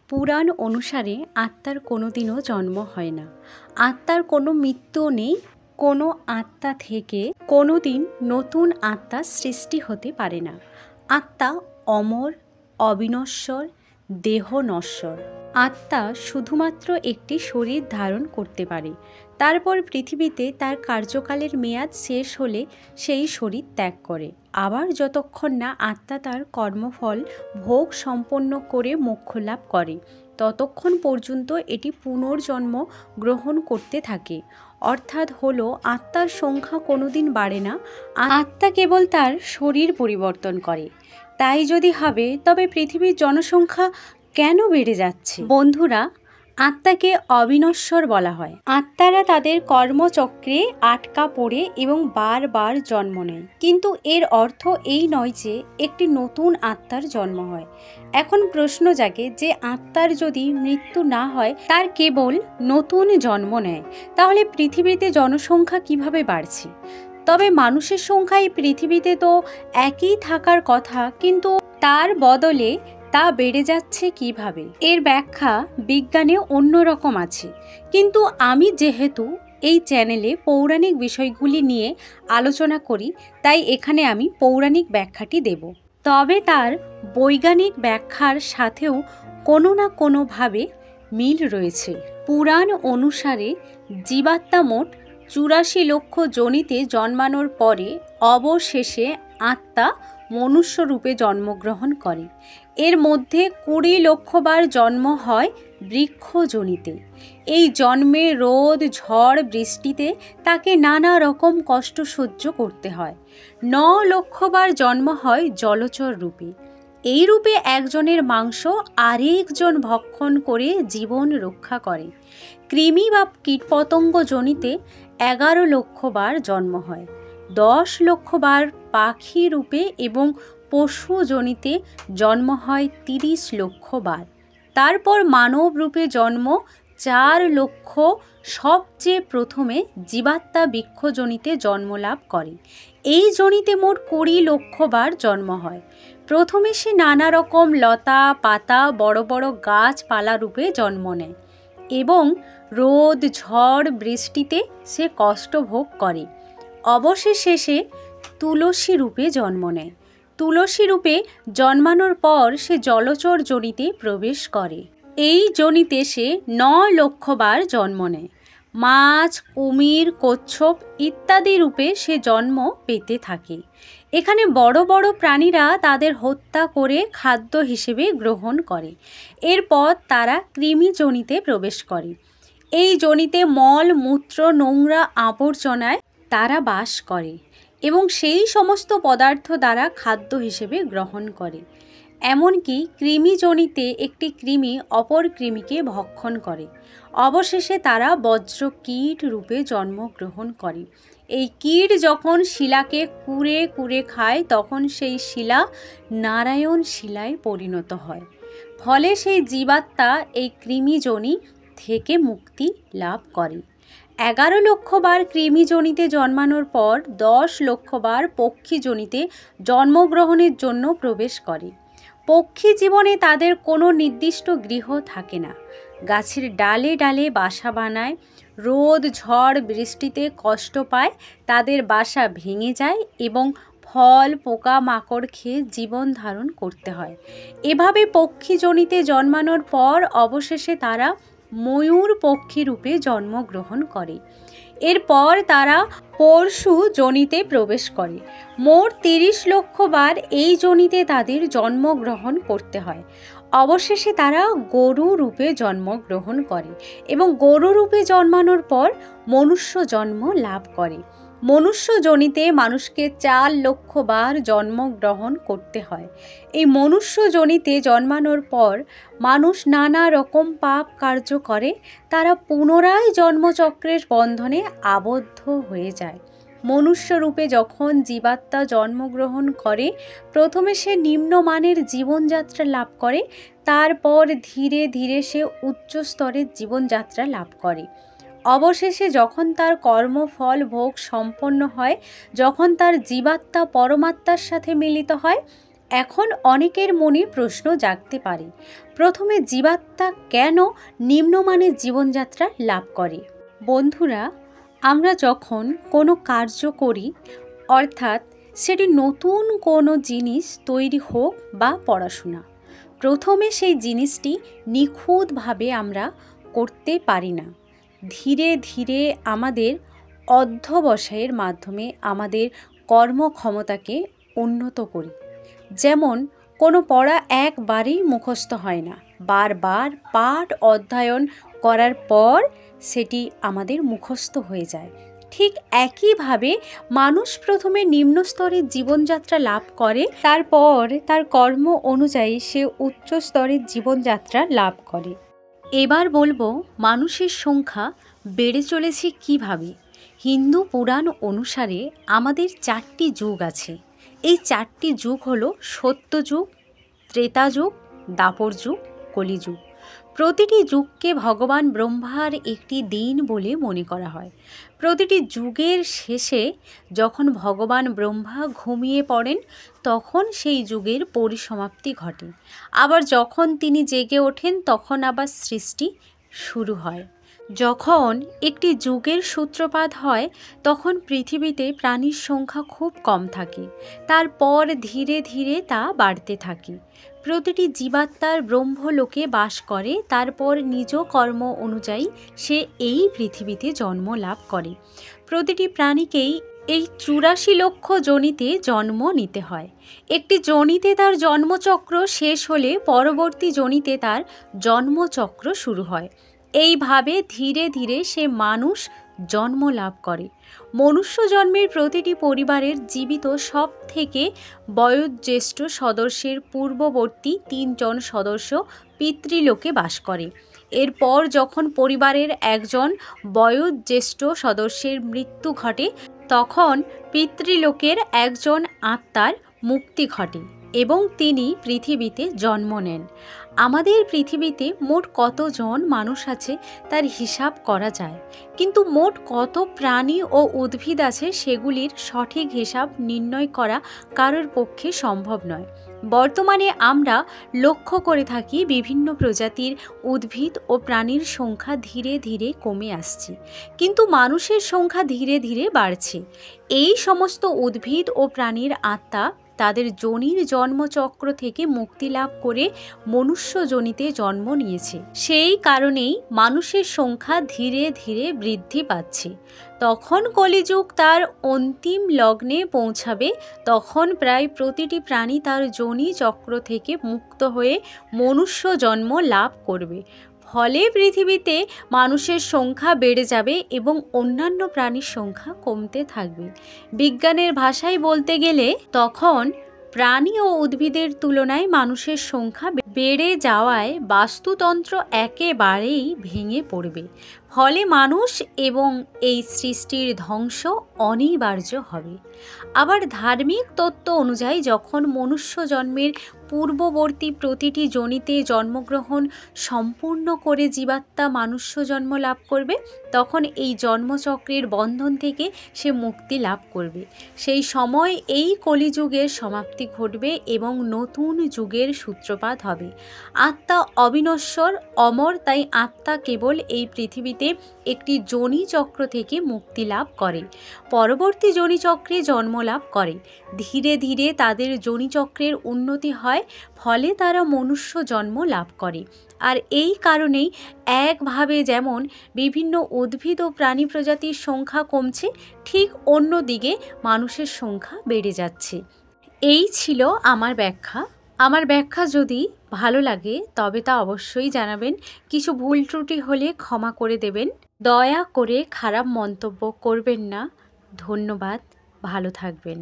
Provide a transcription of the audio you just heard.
পুরাণ অনুসারে আত্মার কোনোদিনও জন্ম হয় না। আত্মার কোনো মৃত্যু নেই। কোনো আত্মা থেকে কোনোদিন নতুন আত্মা সৃষ্টি হতে পারে না। আত্মা অমর, অবিনশ্বর, দেহ নশ্বর। আত্মা শুধুমাত্র একটি শরীর ধারণ করতে পারে। তারপর পৃথিবীতে তার কার্যকালের মেয়াদ শেষ হলে সেই শরীর ত্যাগ করে। আবার যতক্ষণ না আত্মা তার কর্মফল ভোগ সম্পন্ন করে মোক্ষ লাভ করে, ততক্ষণ পর্যন্ত এটি পুনর্জন্ম গ্রহণ করতে থাকে। অর্থাৎ হলো আত্মার সংখ্যা কোনোদিন বাড়ে না। আত্মা কেবল তার শরীর পরিবর্তন করে। তাই যদি হবে, তবে পৃথিবীর জনসংখ্যা কেন বেড়ে যাচ্ছে? বন্ধুরা, আত্মাকে অবিনশ্বর বলা হয়। আত্মারা তাদের কর্মচক্রে আটকা পড়ে এবং বারবার জন্ম নেয়, কিন্তু এর অর্থ এই নয় যে একটি নতুন আত্মার জন্ম হয়। এখন প্রশ্ন জাগে যে আত্মার যদি মৃত্যু না হয়, তার কেবল নতুন জন্ম নেয়, তাহলে পৃথিবীতে জনসংখ্যা কিভাবে বাড়ছে? তবে মানুষের সংখ্যা এই পৃথিবীতে তো একই থাকার কথা, কিন্তু তার বদলে তা বেড়ে যাচ্ছে কিভাবে? এর ব্যাখ্যা বিজ্ঞানে অন্যরকম আছে, কিন্তু আমি যেহেতু এই চ্যানেলে পৌরাণিক বিষয়গুলি নিয়ে আলোচনা করি, তাই এখানে আমি পৌরাণিক ব্যাখ্যাটি দেব। তবে তার বৈজ্ঞানিক ব্যাখ্যার সাথেও কোনো না কোনোভাবে মিল রয়েছে। পুরাণ অনুসারে জীবাত্মা মোট 84 লক্ষ যোনিতে জন্মানোর পরে অবশেষে আত্মা মনুষ্য রূপে জন্মগ্রহণ করে। এর মধ্যে 20 লক্ষ বার জন্ম হয় বৃক্ষ যোনিতে। এই জন্মে রোদ, ঝড়, বৃষ্টিতে তাকে নানা রকম কষ্ট সহ্য করতে হয়। 9 লক্ষ বার জন্ম হয় জলচর রূপে। এই রূপে একজনের মাংস আরেকজন ভক্ষণ করে জীবন রক্ষা করে। কৃমি বা কীটপতঙ্গ যোনিতে 11 লক্ষ বার জন্ম হয়। 10 লক্ষ বার পাখি রূপে এবং পশু যোনিতে জন্ম হয় 30 লক্ষ বার। তারপর মানব রূপে জন্ম 4 লক্ষ। সবচেয়ে প্রথমে জীবাত্মা বৃক্ষ যোনিতে জন্মলাভ করে। এই যোনিতে মোট 20 লক্ষ বার জন্ম হয়। প্রথমে সে নানা রকম লতা পাতা, বড় বড় গাছপালা রূপে জন্ম নেয় এবং রোদ, ঝড়, বৃষ্টিতে সে কষ্ট ভোগ করে। অবশেষে সে তুলসী রূপে জন্ম নেয়। তুলসী রূপে জন্মানোর পর সে জলচর যোনিতে প্রবেশ করে। এই যোনিতে সে 9 লক্ষ বার জন্ম নেয়। মাছ, কুমির, কচ্ছপ ইত্যাদি রূপে সে জন্ম পেতে থাকে। এখানে বড় বড় প্রাণীরা তাদের হত্যা করে খাদ্য হিসেবে গ্রহণ করে। এরপর তারা কৃমি যোনিতে প্রবেশ করে। এই যোনিতে মল, মূত্র, নোংরা আবর্জনায় তারা বাস করে এবং সেই সমস্ত পদার্থ দ্বারা খাদ্য হিসেবে গ্রহণ করে। এমনকি কৃমি যোনিতে একটি কৃমি অপর কৃমিকে ভক্ষণ করে। অবশেষে তারা বজ্র কীট রূপে জন্মগ্রহণ করে। এই কীট যখন শিলাকে কুরে কুরে খায়, তখন সেই শিলা নারায়ণ শিলায় পরিণত হয়। ফলে সেই জীবাত্মা এই কৃমি যোনি থেকে মুক্তি লাভ করে। 11 লক্ষ বার কৃমি যোনিতে জন্মানোর পর 10 লক্ষ বার পক্ষী যোনিতে জন্মগ্রহণের জন্য প্রবেশ করে। পক্ষী জীবনে তাদের কোনো নির্দিষ্ট গৃহ থাকে না। গাছের ডালে ডালে বাসা বানায়। রোদ, ঝড়, বৃষ্টিতে কষ্ট পায়, তাদের বাসা ভেঙে যায় এবং ফল, পোকা মাকড় খেয়ে জীবন ধারণ করতে হয়। এভাবে পক্ষী যোনিতে জন্মানোর পর অবশেষে তারা ময়ূর পক্ষী রূপে জন্মগ্রহণ করে। এরপর তারা পরশু যোনিতে প্রবেশ করে। মোট 30 লক্ষ বার এই যোনিতে তাদের জন্মগ্রহণ করতে হয়। অবশেষে তারা গরু রূপে জন্মগ্রহণ করে এবং গরু রূপে জন্মানোর পর মনুষ্য জন্ম লাভ করে। মনুষ্য যোনিতে মানুষকে 4 লক্ষ বার জন্মগ্রহণ করতে হয়। এই মনুষ্য যোনিতে জন্মানোর পর মানুষ নানা রকম পাপ কার্য করে। তারা পুনরায় জন্মচক্রের বন্ধনে আবদ্ধ হয়ে যায়। মনুষ্য রূপে যখন জীবাত্মা জন্মগ্রহণ করে, প্রথমে সে নিম্নমানের জীবনযাত্রা লাভ করে। তারপর ধীরে ধীরে সে উচ্চ স্তরের জীবনযাত্রা লাভ করে। অবশেষে যখন তার কর্মফল ভোগ সম্পন্ন হয়, যখন তার জীবাত্মা পরমাত্মার সাথে মিলিত হয়, এখন অনেকের মনে প্রশ্ন জাগতে পারে, প্রথমে জীবাত্মা কেন নিম্নমানের জীবনযাত্রা লাভ করে? বন্ধুরা, আমরা যখন কোনো কার্য করি, অর্থাৎ সেটি নতুন কোনো জিনিস তৈরি হোক বা পড়াশোনা, প্রথমে সেই জিনিসটি নিখুঁতভাবে আমরা করতে পারি না। ধীরে ধীরে আমাদের অধ্যবসায়ের মাধ্যমে আমাদের কর্মক্ষমতাকে উন্নত করি। যেমন কোনো পড়া একবারেই মুখস্থ হয় না, বারবার পাঠ অধ্যয়ন করার পর সেটি আমাদের মুখস্থ হয়ে যায়। ঠিক একইভাবে মানুষ প্রথমে নিম্ন স্তরের জীবনযাত্রা লাভ করে, তারপর তার কর্ম অনুযায়ী সে উচ্চ স্তরের জীবনযাত্রা লাভ করে। এবার বলবো মানুষের সংখ্যা বেড়ে চলেছে কিভাবে। হিন্দু পুরাণ অনুসারে আমাদের 4টি যুগ আছে। এই 4টি যুগ হলো সত্যযুগ, ত্রেতা যুগ, দাপর যুগ, কলিযুগ। প্রতিটি যুগকে ভগবান ব্রহ্মার একটি দিন বলে মনে করা হয়। প্রতিটি যুগের শেষে যখন ভগবান ব্রহ্মা ঘুমিয়ে পড়েন, তখন সেই যুগের পরিসমাপ্তি ঘটে। আবার যখন তিনি জেগে ওঠেন, তখন আবার সৃষ্টি শুরু হয়। যখন একটি যুগের সূত্রপাত হয়, তখন পৃথিবীতে প্রাণীর সংখ্যা খুব কম থাকে। তারপর ধীরে ধীরে তা বাড়তে থাকে। প্রতিটি জীবাত্মার ব্রহ্মলোকে বাস করে, তারপর নিজ কর্ম অনুযায়ী সে এই পৃথিবীতে জন্ম লাভ করে। প্রতিটি প্রাণীকেই এই 84 লক্ষ যোনিতে জন্ম নিতে হয়। একটি যোনিতে তার জন্মচক্র শেষ হলে পরবর্তী যোনিতে তার জন্মচক্র শুরু হয়। এইভাবে ধীরে ধীরে সে মানুষ জন্ম লাভ করে। মনুষ্য জন্মের প্রতিটি পরিবারের জীবিত সব থেকে বয়োজ্যেষ্ঠ সদস্যের পূর্ববর্তী 3 জন সদস্য পিতৃলোকে বাস করে। এরপর যখন পরিবারের একজন বয়োজ্যেষ্ঠ সদস্যের মৃত্যু ঘটে, তখন পিতৃলোকের একজন আত্মার মুক্তি ঘটে এবং তিনি পৃথিবীতে জন্ম নেন। আমাদের পৃথিবীতে মোট কতজন মানুষ আছে তার হিসাব করা যায়, কিন্তু মোট কত প্রাণী ও উদ্ভিদ আছে সেগুলির সঠিক হিসাব নির্ণয় করা কারোর পক্ষে সম্ভব নয়। বর্তমানে আমরা লক্ষ্য করে থাকি বিভিন্ন প্রজাতির উদ্ভিদ ও প্রাণীর সংখ্যা ধীরে ধীরে কমে আসছে, কিন্তু মানুষের সংখ্যা ধীরে ধীরে বাড়ছে। এই সমস্ত উদ্ভিদ ও প্রাণীর আত্মা তাদের যোনির জন্মচক্র থেকে মুক্তি লাভ করে মনুষ্য যোনিতে জন্ম নিয়েছে। সেই কারণেই মানুষের সংখ্যা ধীরে ধীরে বৃদ্ধি পাচ্ছে। তখন কলিযুগ তার অন্তিম লগ্নে পৌঁছাবে, তখন প্রায় প্রতিটি প্রাণী তার যোনি চক্র থেকে মুক্ত হয়ে মনুষ্য জন্ম লাভ করবে। ফলে পৃথিবীতে মানুষের সংখ্যা বেড়ে যাবে এবং অন্যান্য প্রাণীর সংখ্যা কমতে থাকবে। বিজ্ঞানের ভাষায় বলতে গেলে তখন প্রাণী ও উদ্ভিদের তুলনায় মানুষের সংখ্যা বেড়ে যাওয়ায় বাস্তুতন্ত্র একেবারেই ভেঙে পড়বে। ফলে মানুষ এবং এই সৃষ্টির ধ্বংস অনিবার্য হবে। আবার ধার্মিক তত্ত্ব অনুযায়ী যখন মনুষ্য জন্মের পূর্ববর্তী প্রতিটি যোনিতে জন্মগ্রহণ সম্পূর্ণ করে জীবাত্মা মানুষ্য জন্ম লাভ করবে, তখন এই জন্মচক্রের বন্ধন থেকে সে মুক্তি লাভ করবে। সেই সময় এই কলিযুগের সমাপ্তি ঘটবে এবং নতুন যুগের সূত্রপাত হবে। আত্মা অবিনশ্বর, অমর, তাই আত্মা কেবল এই পৃথিবীতে একটি যোনি চক্র থেকে মুক্তি লাভ করে, পরবর্তী যোনি চক্রে জন্ম লাভ করে। ধীরে ধীরে তাদের যোনি চক্রের উন্নতি হয়, ফলে তারা মনুষ্য জন্ম লাভ করে। আর এই কারণেই একভাবে যেমন বিভিন্ন উদ্ভিদ ও প্রাণী প্রজাতির সংখ্যা কমছে, ঠিক অন্যদিকে মানুষের সংখ্যা বেড়ে যাচ্ছে। এই ছিল আমার ব্যাখ্যা। আমার ব্যাখ্যা যদি ভালো লাগে তবে তা অবশ্যই জানাবেন। কিছু ভুল ত্রুটি হলে ক্ষমা করে দেবেন। দয়া করে খারাপ মন্তব্য করবেন না। ধন্যবাদ। ভালো থাকবেন।